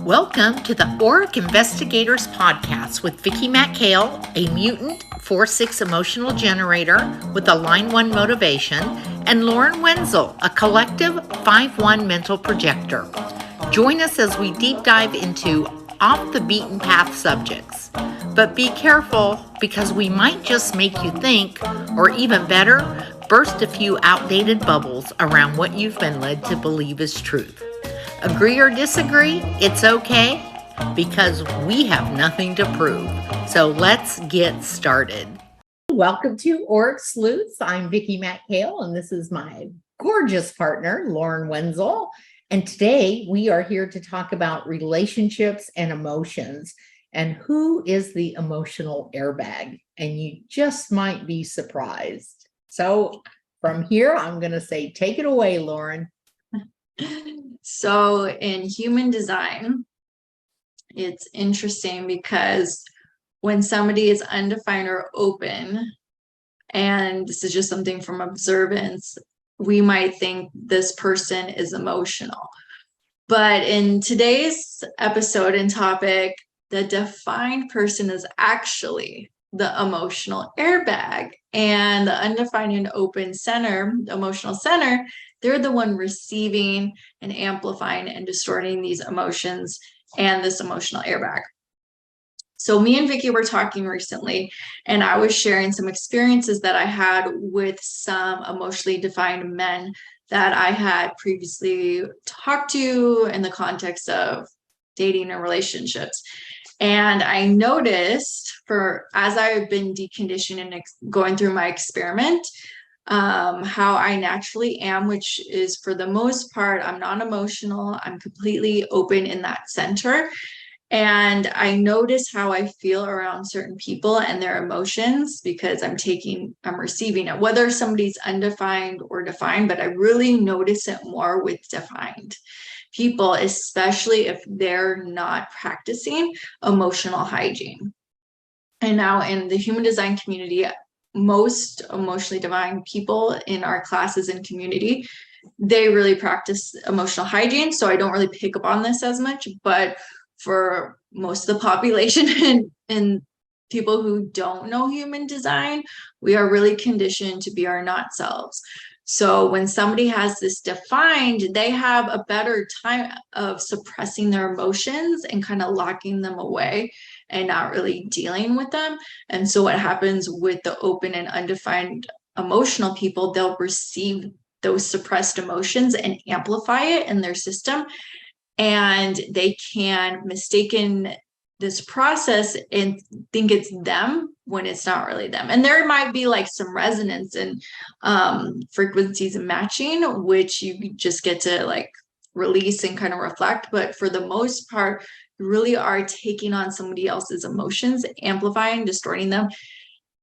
Welcome to the Auric Investigators Podcast with Vicki McHale, a mutant 4/6 emotional generator with a line 1 motivation, and Lauren Wenzel, a collective 5/1 mental projector. Join us as we deep dive into off the beaten path subjects. But be careful, because we might just make you think, or even better, burst a few outdated bubbles around what you've been led to believe is truth. Agree or disagree, it's okay, because we have nothing to prove. So let's get started. Welcome to Auric Sleuths. I'm Vicki McHale, and this is my gorgeous partner, Lauren Wenzel. And today we are here to talk about relationships and emotions and who is the emotional airbag. And you just might be surprised. So from here, I'm going to say, take it away, Lauren. So in human design, it's interesting because when somebody is undefined or open, and this is just something from observance, we might think this person is emotional. But in today's episode and topic, the defined person is actually the emotional airbag, and the undefined and open center, the emotional center, they're the one receiving and amplifying and distorting these emotions and this emotional airbag. So me and Vicki were talking recently, and I was sharing some experiences that I had with some emotionally defined men that I had previously talked to in the context of dating and relationships. And I noticed, as I've been deconditioning and going through my experiment, how I naturally am, which is, for the most part, I'm non-emotional. I'm completely open in that center. And I notice how I feel around certain people and their emotions because I'm receiving it, whether somebody's undefined or defined, but I really notice it more with defined people, especially if they're not practicing emotional hygiene. And now in the human design community, most emotionally defined people in our classes and community, they really practice emotional hygiene. So I don't really pick up on this as much, but for most of the population and people who don't know human design, we are really conditioned to be our not selves. So when somebody has this defined, they have a better time of suppressing their emotions and kind of locking them away and not really dealing with them. And so what happens with the open and undefined emotional people, they'll receive those suppressed emotions and amplify it in their system. And they can mistaken this process and think it's them when it's not really them. And there might be like some resonance and frequencies matching, which you just get to like release and kind of reflect. But for the most part, you really are taking on somebody else's emotions, amplifying, distorting them.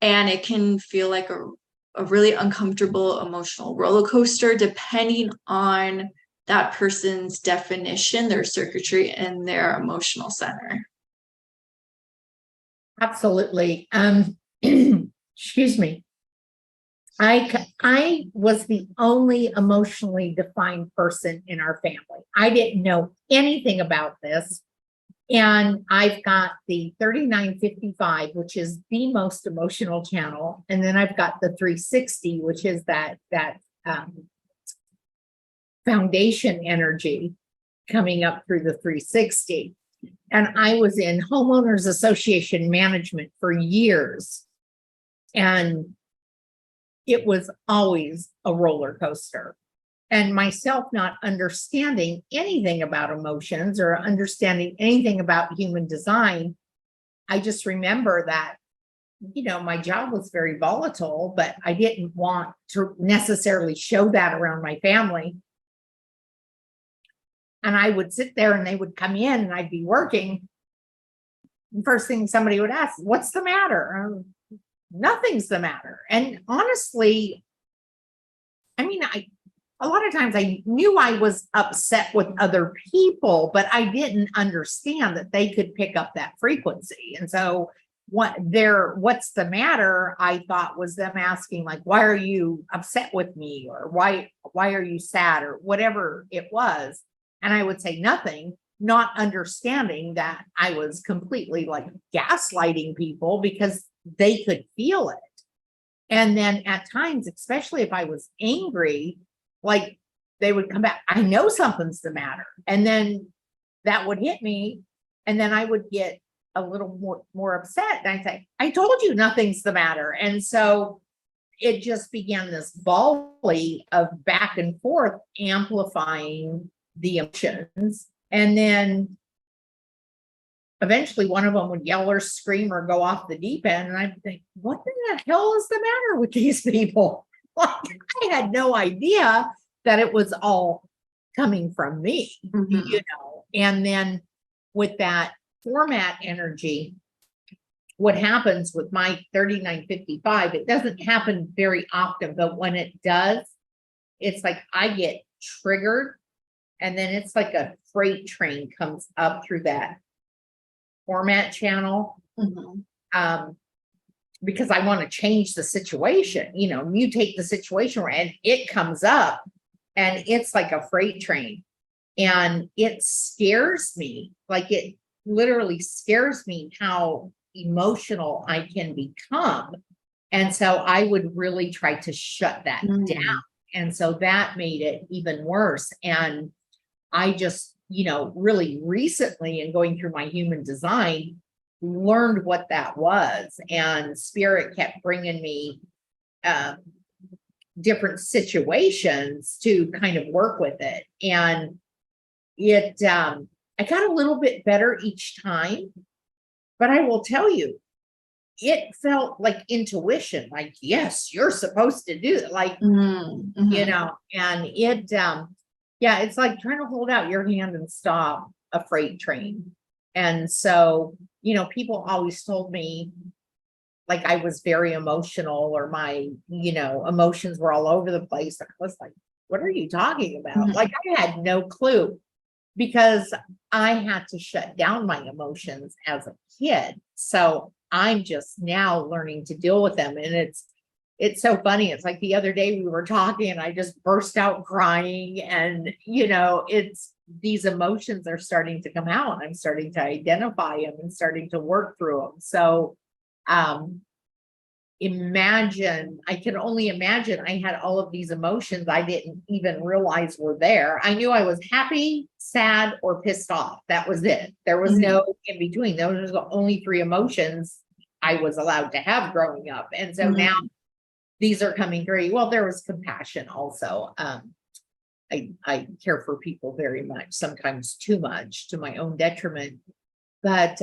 And it can feel like a really uncomfortable emotional roller coaster, depending on that person's definition, their circuitry, and their emotional center. Absolutely. Excuse me. I was the only emotionally defined person in our family. I didn't know anything about this. And I've got the 3955, which is the most emotional channel. And then I've got the 360, which is that foundation energy coming up through the 360. And I was in homeowners association management for years. And it was always a roller coaster. And myself not understanding anything about emotions or understanding anything about human design, I just remember that, my job was very volatile, but I didn't want to necessarily show that around my family. And I would sit there and they would come in and I'd be working. And first thing somebody would ask, what's the matter? Nothing's the matter. And honestly, a lot of times I knew I was upset with other people, but I didn't understand that they could pick up that frequency. And so what's the matter, I thought was them asking, like, why are you upset with me? Or why are you sad? Or whatever it was. And I would say nothing. not understanding that I was completely like gaslighting people because they could feel it. And then at times, especially if I was angry, like they would come back, I know something's the matter. And then that would hit me. And then I would get a little more upset. And I'd say, I told you nothing's the matter. And so it just began this volley of back and forth, amplifying the emotions. And then eventually one of them would yell or scream or go off the deep end. And I'd think, what the hell is the matter with these people? Like, I had no idea that it was all coming from me, And then with that format energy, what happens with my 3955, it doesn't happen very often, but when it does, it's like I get triggered, and then it's like a freight train comes up through that format channel. Because I want to change the situation, mutate the situation, and it comes up and it's like a freight train, and it scares me. Like, it literally scares me how emotional I can become. And so I would really try to shut that down. And so that made it even worse. And I just, really recently, in going through my human design, learned what that was. And Spirit kept bringing me different situations to kind of work with it. And it, I got a little bit better each time, but I will tell you, it felt like intuition, like, yes, you're supposed to do it. Like, and it, it's like trying to hold out your hand and stop a freight train. And so, people always told me like I was very emotional, or my, emotions were all over the place. I was like, what are you talking about? Like, I had no clue, because I had to shut down my emotions as a kid. So I'm just now learning to deal with them. And it's so funny. It's like the other day we were talking and I just burst out crying, and, it's these emotions are starting to come out, and I'm starting to identify them and starting to work through them. So, I can only imagine I had all of these emotions I didn't even realize were there. I knew I was happy, sad, or pissed off. That was it. There was no in between. Those are the only three emotions I was allowed to have growing up. And so now these are coming through. Well, there was compassion also. I care for people very much, sometimes too much, to my own detriment. But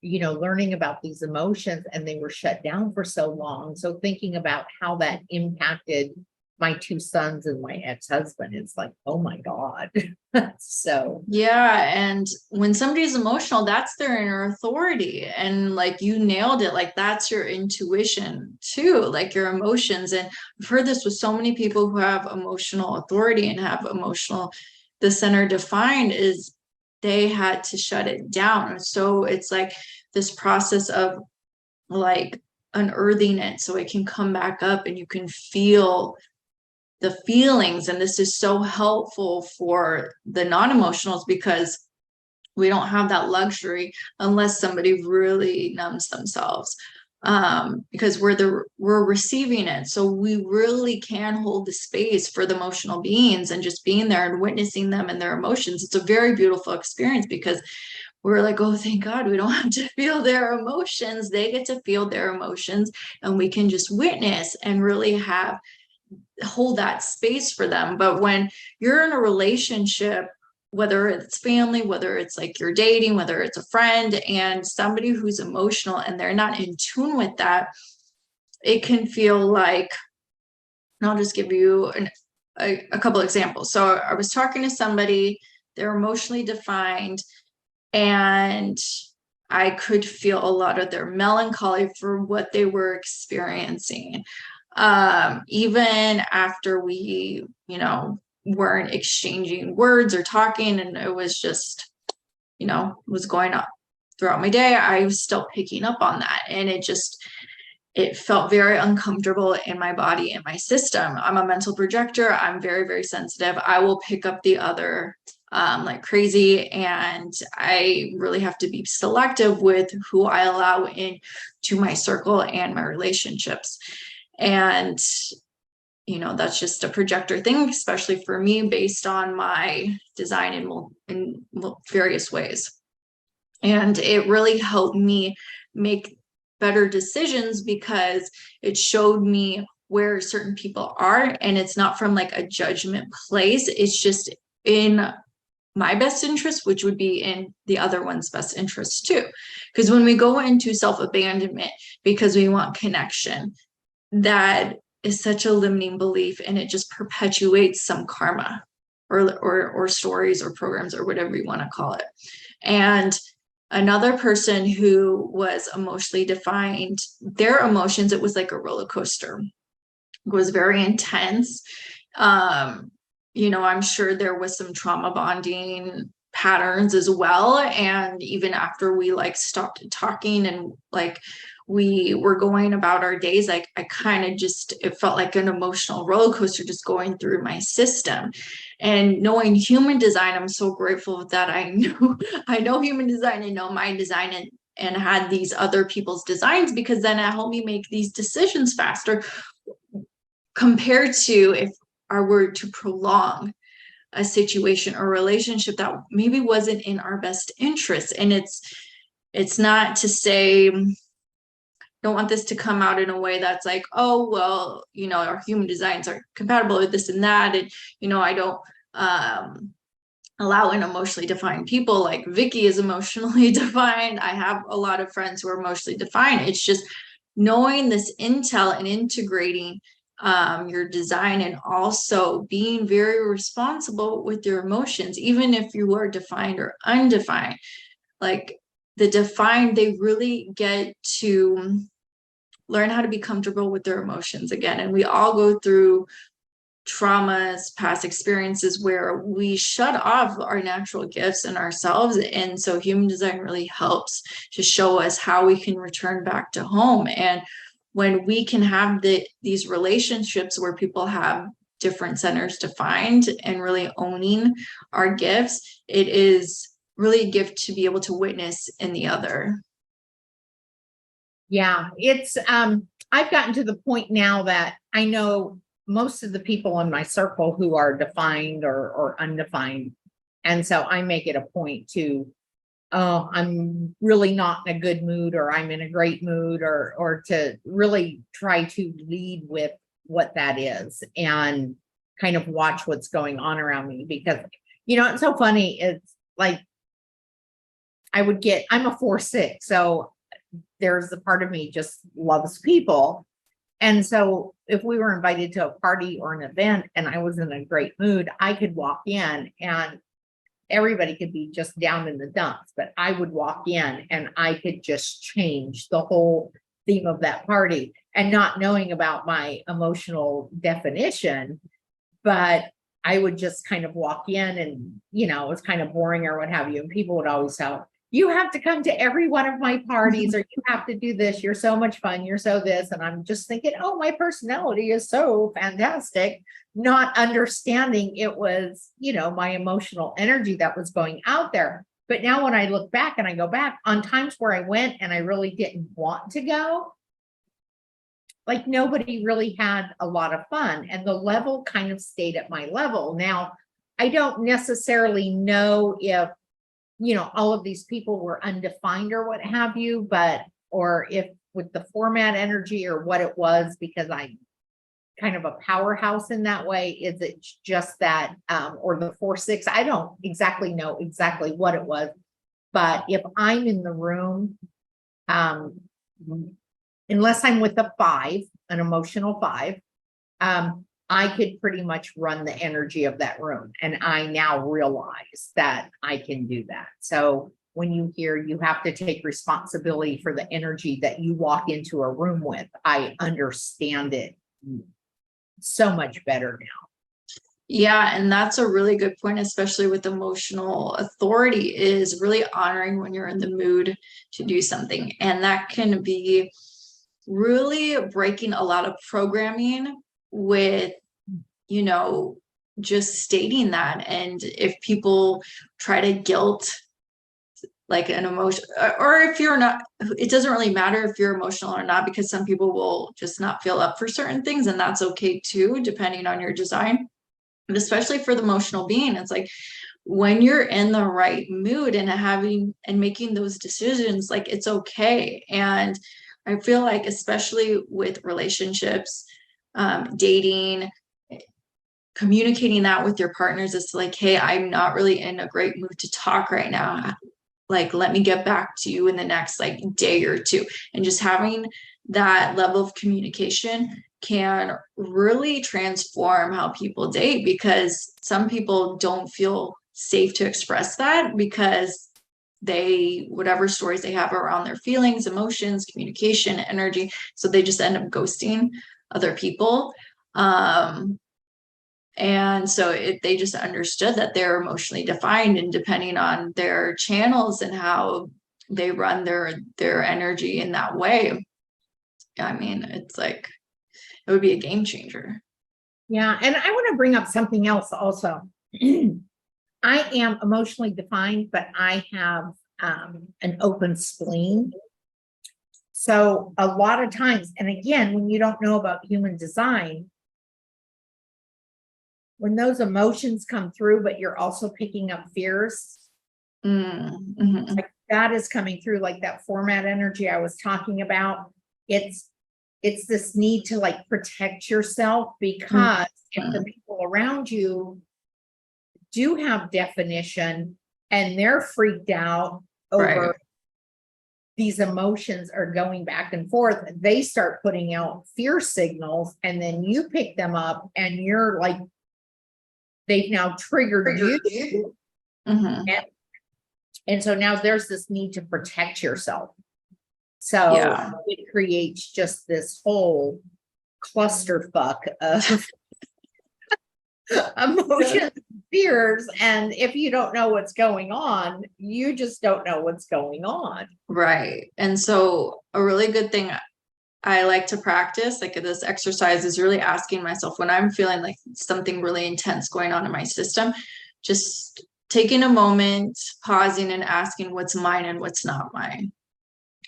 learning about these emotions, and they were shut down for so long. So thinking about how that impacted my two sons and my ex-husband, it's like, oh my God. So yeah. And when somebody's emotional, that's their inner authority. And like, you nailed it. Like, that's your intuition too, like your emotions. And I've heard this with so many people who have emotional authority and have the center defined, is they had to shut it down. So it's like this process of like unearthing it so it can come back up and you can feel the feelings. And this is so helpful for the non-emotionals, because we don't have that luxury unless somebody really numbs themselves, because we're receiving it. So we really can hold the space for the emotional beings, and just being there and witnessing them and their emotions. It's a very beautiful experience, because we're like, oh, thank God we don't have to feel their emotions. They get to feel their emotions, and we can just witness and really hold that space for them. But when you're in a relationship, whether it's family, whether it's like you're dating, whether it's a friend, and somebody who's emotional and they're not in tune with that, it can feel like, and I'll just give you a couple examples. So I was talking to somebody, they're emotionally defined, and I could feel a lot of their melancholy for what they were experiencing. Even after we, weren't exchanging words or talking, and it was just, was going on throughout my day, I was still picking up on that. And it felt very uncomfortable in my body, in my system. I'm a mental projector. I'm very, very sensitive. I will pick up the other like crazy. And I really have to be selective with who I allow into my circle and my relationships. And, that's just a projector thing, especially for me, based on my design in various ways. And it really helped me make better decisions because it showed me where certain people are. And it's not from like a judgment place. It's just in my best interest, which would be in the other one's best interest too. Because when we go into self-abandonment because we want connection, that is such a limiting belief, and it just perpetuates some karma or stories or programs or whatever you want to call it. And another person who was emotionally defined, their emotions, it was like a roller coaster. It was very intense. I'm sure there was some trauma bonding patterns as well. And even after we like stopped talking and like we were going about our days, like I kind of just, it felt like an emotional roller coaster just going through my system. And knowing human design, I'm so grateful that I know human design, I know my design, and had these other people's designs, because then it helped me make these decisions faster compared to if I were to prolong a situation or relationship that maybe wasn't in our best interest. And it's not to say, don't want this to come out in a way that's like, oh, well, our human designs are compatible with this and that. And, I don't allow in emotionally defined people. Like Vicki is emotionally defined. I have a lot of friends who are emotionally defined. It's just knowing this intel and integrating your design, and also being very responsible with your emotions, even if you are defined or undefined. Like the defined, they really get to learn how to be comfortable with their emotions again. And we all go through traumas, past experiences where we shut off our natural gifts in ourselves. And so human design really helps to show us how we can return back to home. And when we can have these relationships where people have different centers defined and really owning our gifts, it is really a gift to be able to witness in the other. Yeah, it's I've gotten to the point now that I know most of the people in my circle who are defined or undefined. And so I make it a point to, oh, I'm really not in a good mood, or I'm in a great mood, or to really try to lead with what that is and kind of watch what's going on around me. Because, it's so funny. It's like I'm a 4/6. So there's the part of me just loves people. And so if we were invited to a party or an event and I was in a great mood, I could walk in and everybody could be just down in the dumps, but I would walk in and I could just change the whole theme of that party, and not knowing about my emotional definition, but I would just kind of walk in and, it was kind of boring or what have you. And people would always say, you have to come to every one of my parties, or you have to do this. You're so much fun. You're so this. And I'm just thinking, oh, my personality is so fantastic, not understanding it was, my emotional energy that was going out there. But now when I look back and I go back on times where I went and I really didn't want to go, like nobody really had a lot of fun, and the level kind of stayed at my level. Now, I don't necessarily know if all of these people were undefined or what have you, or if with the format energy or what it was, because I'm kind of a powerhouse in that way. Is it just that, or the 4/6? I don't exactly know exactly what it was, but if I'm in the room, unless I'm with a 5, an emotional 5, I could pretty much run the energy of that room. And I now realize that I can do that. So when you hear you have to take responsibility for the energy that you walk into a room with, I understand it so much better now. Yeah, and that's a really good point, especially with emotional authority, is really honoring when you're in the mood to do something. And that can be really breaking a lot of programming with just stating that. And if people try to guilt like an emotion, or if you're not, it doesn't really matter if you're emotional or not, because some people will just not feel up for certain things, and that's okay too, depending on your design. But especially for the emotional being, it's like when you're in the right mood and having and making those decisions, like it's okay. And I feel like, especially with relationships, dating, communicating that with your partners, it's like, hey, I'm not really in a great mood to talk right now. Like, let me get back to you in the next like day or two. And just having that level of communication can really transform how people date, because some people don't feel safe to express that because they, whatever stories they have around their feelings, emotions, communication, energy, so they just end up ghosting other people. And so they just understood that they're emotionally defined, and depending on their channels and how they run their energy in that way, I mean, it's like, it would be a game changer. Yeah. And I want to bring up something else also. I am emotionally defined, but I have an open spleen. So a lot of times, and again, when you don't know about human design, when those emotions come through, but you're also picking up fears, Mm-hmm. like that is coming through, like that format energy I was talking about. It's this need to like protect yourself, because if the people around you do have definition and they're freaked out over Right. these emotions are going back and forth, they start putting out fear signals, and then you pick them up and you're like, they've now triggered you. Mm-hmm. And so now there's this need to protect yourself. So Yeah. it creates just this whole clusterfuck of emotions, fears. And if you don't know what's going on, you just don't know what's going on. Right. And so a really good thing I like to practice, like this exercise, is really asking myself when I'm feeling like something really intense going on in my system, just taking a moment, pausing and asking what's mine and what's not mine.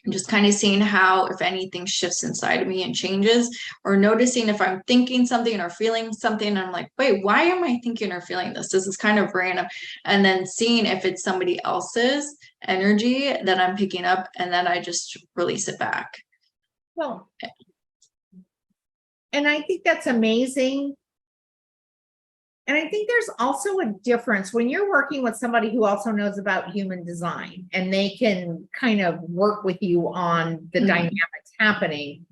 And just kind of seeing how, if anything shifts inside of me and changes, or noticing if I'm thinking something or feeling something, and I'm like, wait, why am I thinking or feeling this? This is kind of random. And then seeing if it's somebody else's energy that I'm picking up, and then I just release it back. Well, and I think that's amazing. And I think there's also a difference when you're working with somebody who also knows about human design, and they can kind of work with you on the dynamics happening.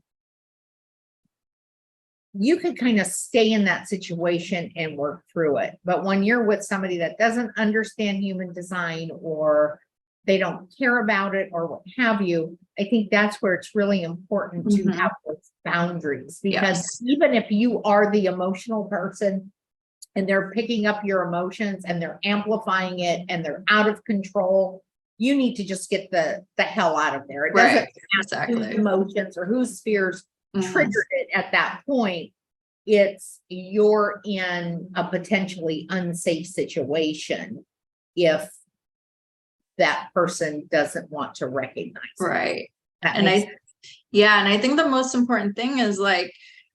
You could kind of stay in that situation and work through it. But when you're with somebody that doesn't understand human design, or they don't care about it, or what have you, I think that's where it's really important to have those boundaries. Because even if you are the emotional person and they're picking up your emotions and they're amplifying it and they're out of control, you need to just get the hell out of there. It doesn't matter whose emotions or whose fears triggered it at that point. It's you're in a potentially unsafe situation if that person doesn't want to recognize it. Right. And I think the most important thing is, like,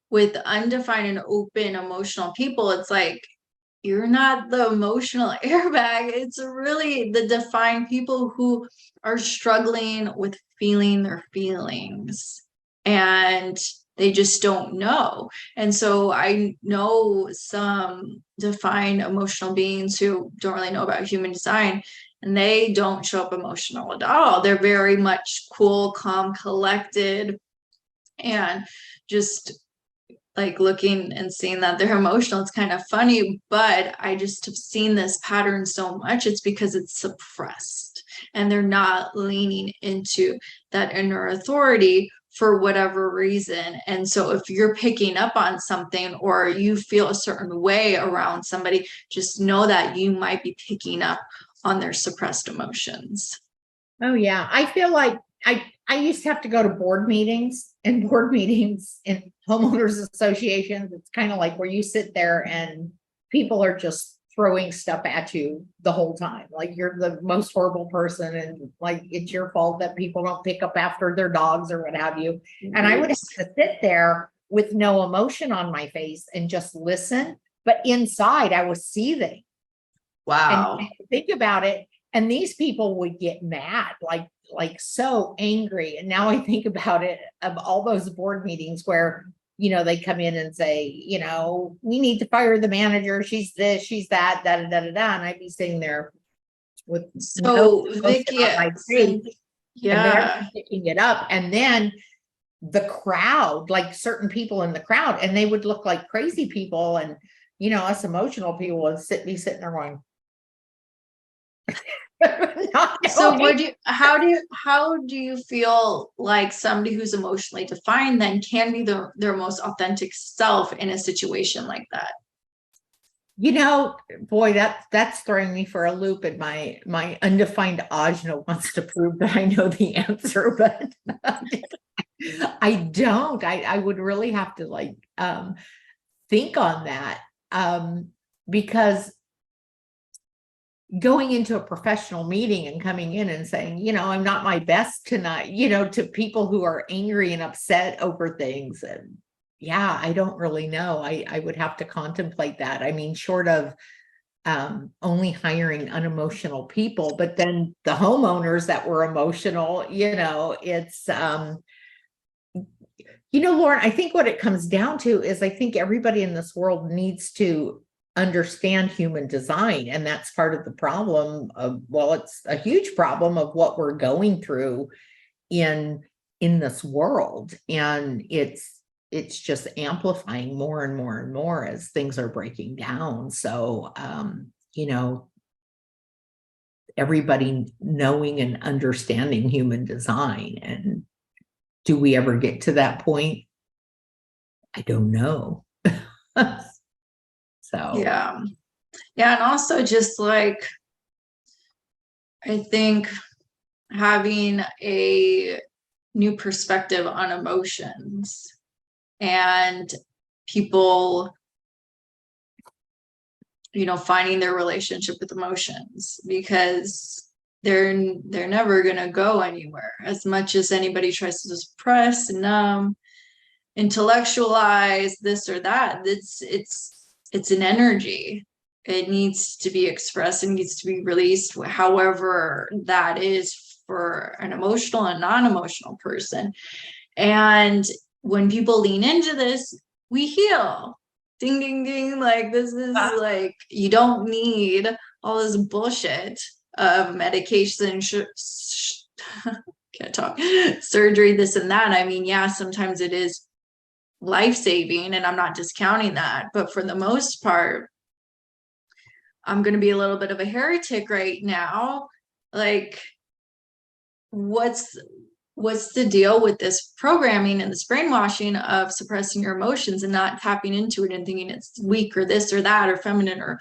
with undefined and open emotional people, it's like, you're not the emotional airbag. It's really the defined people who are struggling with feeling their feelings, and they just don't know. And so I know some defined emotional beings who don't really know about human design, and they don't show up emotional at all. They're very much cool, calm, collected, and just like looking and seeing that they're emotional. It's kind of funny, but I just have seen this pattern so much. It's because it's suppressed and they're not leaning into that inner authority for whatever reason. And so if you're picking up on something, or you feel a certain way around somebody, just know that you might be picking up on their suppressed emotions. Oh yeah. I feel like I used to have to go to board meetings and homeowners associations. It's kind of like where you sit there and people are just throwing stuff at you the whole time. Like you're the most horrible person and like it's your fault that people don't pick up after their dogs or what have you. And I would have to sit there with no emotion on my face and just listen. But inside I was seething. Wow. And think about it. And these people would get mad, like so angry. And now I think about it, of all those board meetings where, they come in and say, we need to fire the manager. She's this, she's that, da, da, da, da, da. And I'd be sitting there with Vicki, they're picking it up. And then the crowd, like certain people in the crowd, and they would look like crazy people. And, us emotional people would be sitting there going, so how do you feel like somebody who's emotionally defined then can be their most authentic self in a situation like that? Boy, that's throwing me for a loop, and my undefined ajna wants to prove that I know the answer, but I don't. I would really have to think on that, because going into a professional meeting and coming in and saying, I'm not my best tonight, to people who are angry and upset over things. And yeah, I don't really know. I would have to contemplate that. I mean, short of only hiring unemotional people, but then the homeowners that were emotional, it's, Lauren, I think what it comes down to is I think everybody in this world needs to understand human design. And that's part of the problem of, it's a huge problem of what we're going through in this world. And it's just amplifying more and more and more as things are breaking down. So, everybody knowing and understanding human design. And do we ever get to that point? I don't know. So yeah, and also just I think having a new perspective on emotions and people, finding their relationship with emotions, because they're never going to go anywhere. As much as anybody tries to suppress, numb, intellectualize this or that, it's an energy. It needs to be expressed and needs to be released, however that is for an emotional and non-emotional person. And when people lean into this, we heal. Ding, ding, ding. This is you don't need all this bullshit of medication, can't talk, surgery, this and that. I mean, yeah, sometimes it is life-saving, and I'm not discounting that, but for the most part, I'm going to be a little bit of a heretic right now. What's the deal with this programming and this brainwashing of suppressing your emotions and not tapping into it and thinking it's weak or this or that or feminine or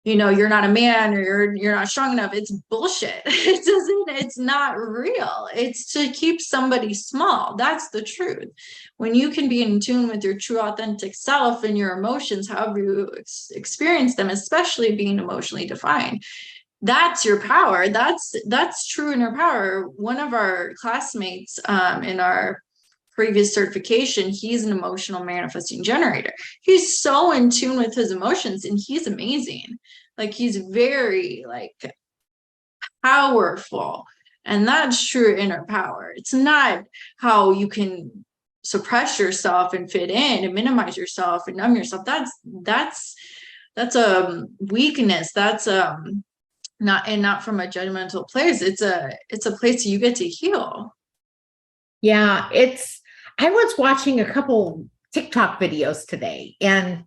you're not a man or you're not strong enough? It's bullshit. It's not real. It's to keep somebody small. That's the truth. When you can be in tune with your true authentic self and your emotions, however you experience them, especially being emotionally defined, that's your power. That's true inner power. One of our classmates in our previous certification, he's an emotional manifesting generator. He's so in tune with his emotions, and he's amazing. He's very powerful, and that's true inner power. It's not how you can suppress yourself and fit in and minimize yourself and numb yourself. That's a weakness. That's not from a judgmental place. It's a place you get to heal. Yeah, I was watching a couple TikTok videos today, and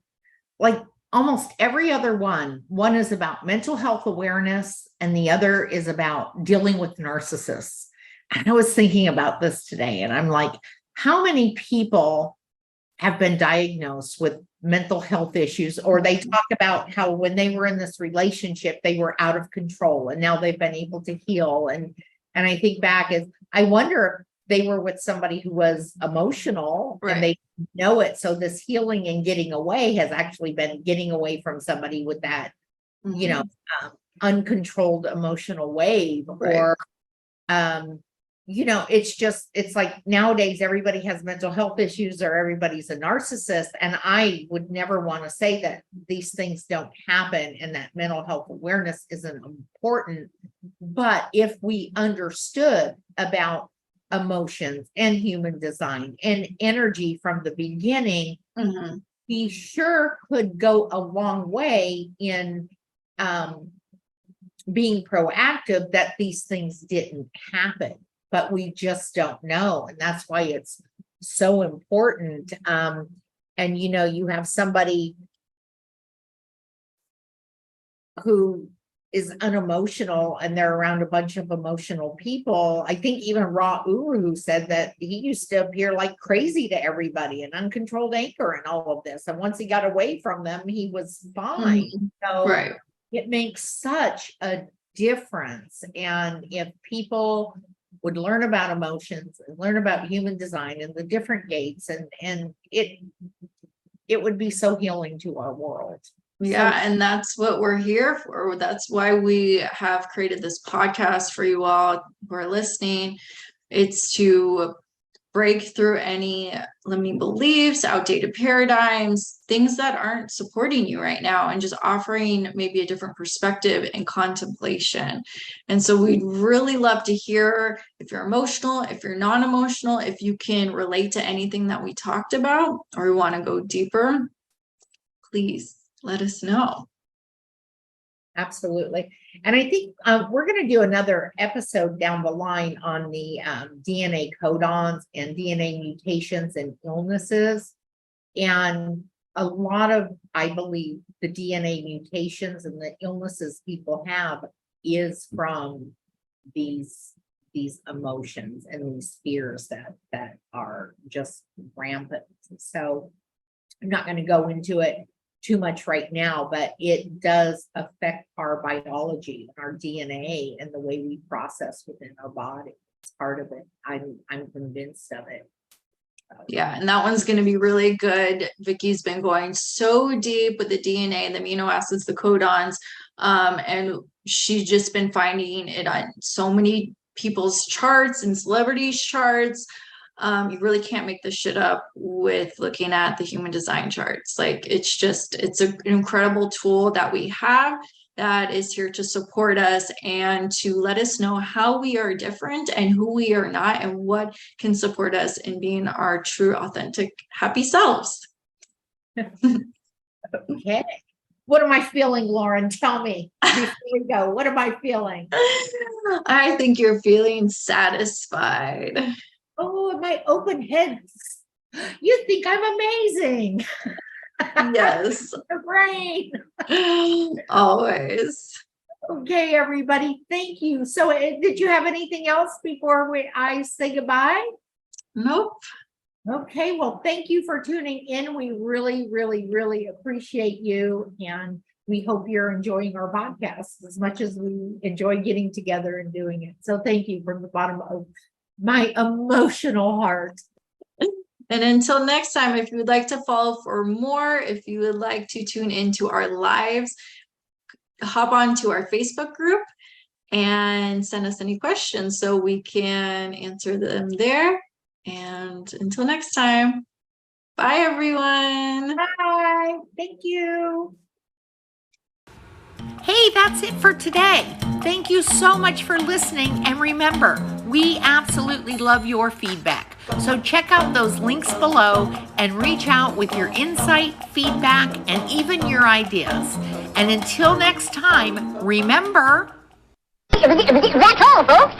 almost every other one is about mental health awareness and the other is about dealing with narcissists. And I was thinking about this today, and I'm like, how many people have been diagnosed with mental health issues, or they talk about how when they were in this relationship, they were out of control and now they've been able to heal. And I think back, I wonder they were with somebody who was emotional Right. and they know it. So this healing and getting away has actually been getting away from somebody with that, you know, uncontrolled emotional wave. Right. Or, you know, it's like nowadays everybody has mental health issues or everybody's a narcissist. And I would never want to say that these things don't happen and that mental health awareness isn't important. But if we understood about emotions and human design and energy from the beginning, we sure could go a long way in being proactive that these things didn't happen, but we just don't know. And that's why it's so important. And, you know, you have somebody who is unemotional and they're around a bunch of emotional people. I think even Ra Uru said that he used to appear like crazy to everybody, an uncontrolled anger and all of this. And once he got away from them, he was fine. So it makes such a difference. And if people would learn about emotions and learn about human design and the different gates, and it would be so healing to our world. Yeah, and that's what we're here for. That's why we have created this podcast for you all who are listening. It's to break through any limiting beliefs, outdated paradigms, things that aren't supporting you right now, and just offering maybe a different perspective and contemplation. And so we'd really love to hear if you're emotional, if you're non-emotional, if you can relate to anything that we talked about, or you want to go deeper, please let us know. Absolutely. And I think we're going to do another episode down the line on the DNA codons and DNA mutations and illnesses. And a lot of, I believe, the DNA mutations and the illnesses people have is from these emotions and these fears that are just rampant. So I'm not going to go into it too much right now, but it does affect our biology and our DNA and the way we process within our body. It's part of it. I'm convinced of it. Yeah, and that one's going to be really good. Vicki's been going so deep with the DNA, the amino acids, the codons, and she's just been finding it on so many people's charts and celebrities' charts. You really can't make this shit up with looking at the human design charts. Like, it's an incredible tool that we have that is here to support us and to let us know how we are different and who we are not, and what can support us in being our true, authentic, happy selves. Okay. What am I feeling, Lauren? Tell me before we go. What am I feeling? I think you're feeling satisfied. Oh, my open head. You think I'm amazing. Yes. The brain. Always. Okay, everybody. Thank you. So did you have anything else before I say goodbye? Nope. Okay, well, thank you for tuning in. We really, really, really appreciate you. And we hope you're enjoying our podcast as much as we enjoy getting together and doing it. So thank you from the bottom of my emotional heart. And until next time, if you would like to follow for more, if you would like to tune into our lives, hop on to our Facebook group and send us any questions so we can answer them there. And until next time, bye, everyone. Bye. Thank you. Hey, that's it for today. Thank you so much for listening. And remember, we absolutely love your feedback. So check out those links below and reach out with your insight, feedback, and even your ideas. And until next time, remember... That's all, folks.